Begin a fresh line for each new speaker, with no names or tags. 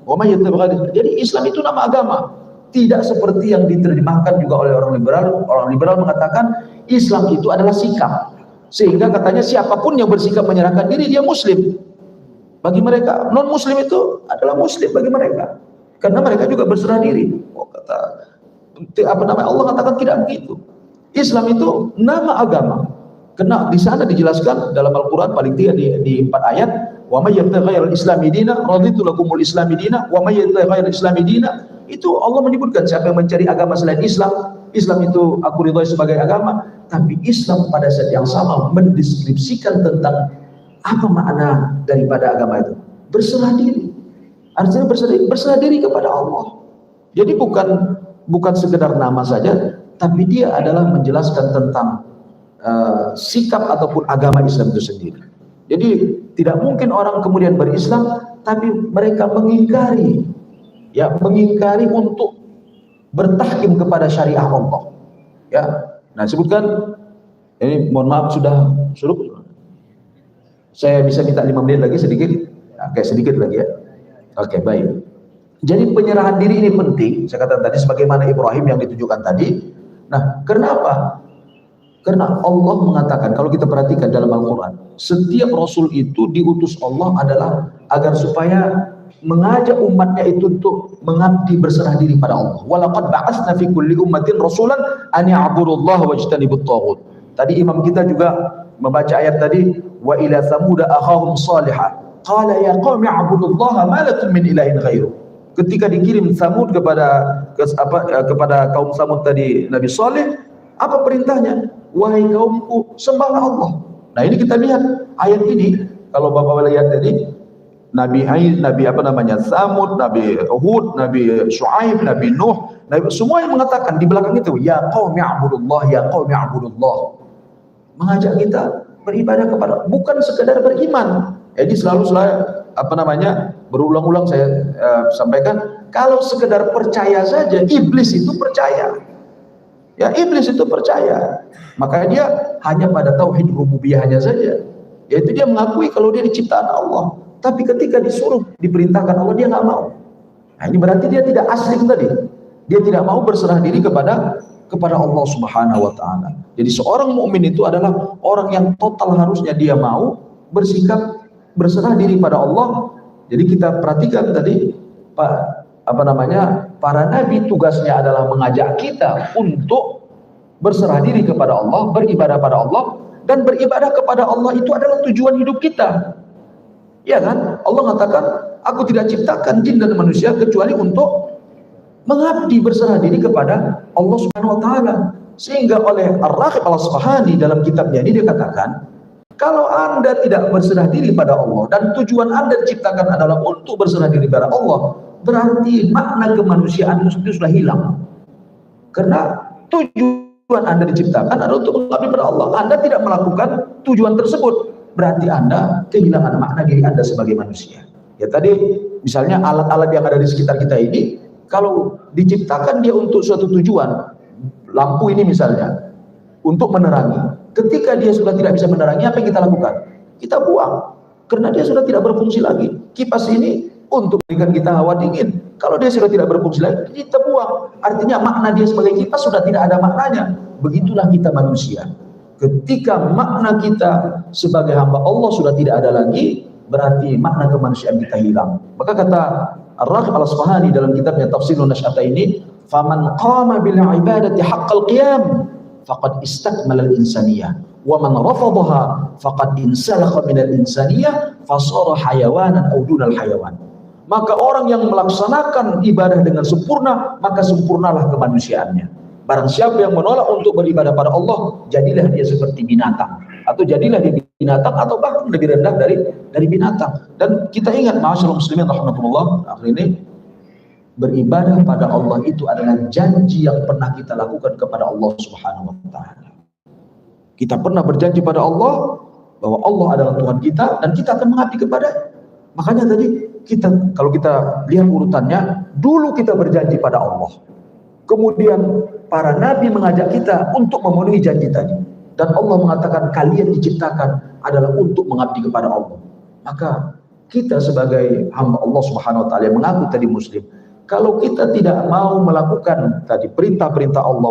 Wa may yattabi'. Jadi Islam itu nama agama. Tidak seperti yang diterjemahkan juga oleh orang liberal. Orang liberal mengatakan Islam itu adalah sikap. Sehingga katanya siapapun yang bersikap menyerahkan diri dia muslim. Bagi mereka non muslim itu adalah muslim bagi mereka. Karena mereka juga berserah diri. Oh, Allah katakan tidak begitu. Islam itu nama agama. Karena di sana dijelaskan dalam Al-Qur'an paling tidak di 4 ayat, wa may yabtaghi ghairal islami dina raditu lakumul islami dina wa may yabtaghi ghairal islami dina. Itu Allah menyebutkan siapa yang mencari agama selain Islam, Islam itu aku ridhoi sebagai agama. Tapi Islam pada saat yang sama mendeskripsikan tentang apa makna daripada agama itu. Berserah diri. Artinya berserah diri kepada Allah. Jadi bukan sekedar nama saja, tapi dia adalah menjelaskan tentang sikap ataupun agama Islam itu sendiri. Jadi tidak mungkin orang kemudian berislam tapi mereka mengingkari untuk bertahkim kepada syariah Allah. Ya. Nah, sebutkan ini, mohon maaf sudah suruh. Saya bisa minta 5 menit lagi sedikit. Oke, sedikit lagi ya. Oke, baik. Jadi penyerahan diri ini penting, saya katakan tadi sebagaimana Ibrahim yang ditunjukkan tadi. Nah, kenapa? Karena Allah mengatakan, kalau kita perhatikan dalam Al-Quran, setiap Rasul itu diutus Allah adalah agar supaya mengajak umatnya itu untuk mengabdi berserah diri pada Allah. Walaqad ba'atsna fi kulli ummatin rasulan an ya'budullaha wajtanibut taghut. Tadi imam kita juga membaca ayat tadi, wa ila thamud akhahum salihah qala ya qaumi a'budullaha ma lakum min ilahin ghairuh. Ketika dikirim Samud kepada kaum Samud tadi Nabi Saleh, apa perintahnya? Wahai kaumku, sembahlah Allah. Nah, ini kita lihat ayat ini, kalau Bapak lihat tadi Nabi Samud, Nabi Hud, Nabi Shu'aib, Nabi Nuh, semua yang mengatakan di belakang itu ya qaumi a'budullah, ya qaumi a'budullah. Mengajak kita beribadah kepada, bukan sekedar beriman. Jadi selalu berulang-ulang saya sampaikan, kalau sekedar percaya saja, iblis itu percaya. Ya, iblis itu percaya. Maka dia hanya pada tauhid rububiyahnya saja. Yaitu dia mengakui kalau dia diciptaan Allah. Tapi ketika disuruh, diperintahkan Allah, dia nggak mau. Nah, ini berarti dia tidak aslim tadi. Dia tidak mau berserah diri kepada Allah Subhanahu wa taala. Jadi seorang mukmin itu adalah orang yang total harusnya dia mau bersikap berserah diri pada Allah. Jadi kita perhatikan tadi para nabi tugasnya adalah mengajak kita untuk berserah diri kepada Allah, beribadah pada Allah, dan beribadah kepada Allah itu adalah tujuan hidup kita. Ya kan? Allah mengatakan, aku tidak ciptakan jin dan manusia kecuali untuk mengabdi berserah diri kepada Allah Subhanahu wa taala. Sehingga oleh Ar-Raghib Al-Asfahani dalam kitabnya ini dia katakan, kalau Anda tidak berserah diri pada Allah dan tujuan Anda diciptakan adalah untuk berserah diri pada Allah, berarti makna kemanusiaan itu sudah hilang. Karena tujuan Anda diciptakan adalah untuk mengabdi pada Allah. Anda tidak melakukan tujuan tersebut, berarti Anda kehilangan makna diri Anda sebagai manusia. Ya tadi misalnya alat-alat yang ada di sekitar kita ini, kalau diciptakan dia untuk suatu tujuan, lampu ini misalnya untuk menerangi. Ketika dia sudah tidak bisa menerangi, apa yang kita lakukan? Kita buang, karena dia sudah tidak berfungsi lagi. Kipas ini untuk memberikan kita hawa dingin. Kalau dia sudah tidak berfungsi lagi, kita buang. Artinya makna dia sebagai kipas sudah tidak ada maknanya. Begitulah kita manusia. Ketika makna kita sebagai hamba Allah sudah tidak ada lagi, berarti makna kemanusiaan kita hilang. Maka kata Ar-Raghib Al-Asfahani dalam kitabnya Tafsirun Nasy'ata ini, faman qama bil ibadati haqqal qiyam faqad istakmala al-insaniyah wa man rafadaha faqad insalakha min al-insaniyah fasara hayawanan aw dunal hayawan. Maka orang yang melaksanakan ibadah dengan sempurna, maka sempurnalah kemanusiaannya. Barang siapa yang menolak untuk beribadah pada Allah, jadilah dia seperti binatang, atau jadilah dia binatang, atau bahkan lebih rendah dari binatang. Dan kita ingat, ma'asyiral muslimin rahimakumullah, akhir ini beribadah pada Allah itu adalah janji yang pernah kita lakukan kepada Allah Subhanahu wa taala. Kita pernah berjanji pada Allah bahwa Allah adalah Tuhan kita dan kita akan mengabdi kepada. Makanya tadi kalau kita lihat urutannya, dulu kita berjanji pada Allah. Kemudian para nabi mengajak kita untuk memenuhi janji tadi. Dan Allah mengatakan kalian diciptakan adalah untuk mengabdi kepada Allah. Maka kita sebagai hamba Allah Subhanahu wa taala yang mengaku tadi muslim, kalau kita tidak mau melakukan tadi perintah-perintah Allah,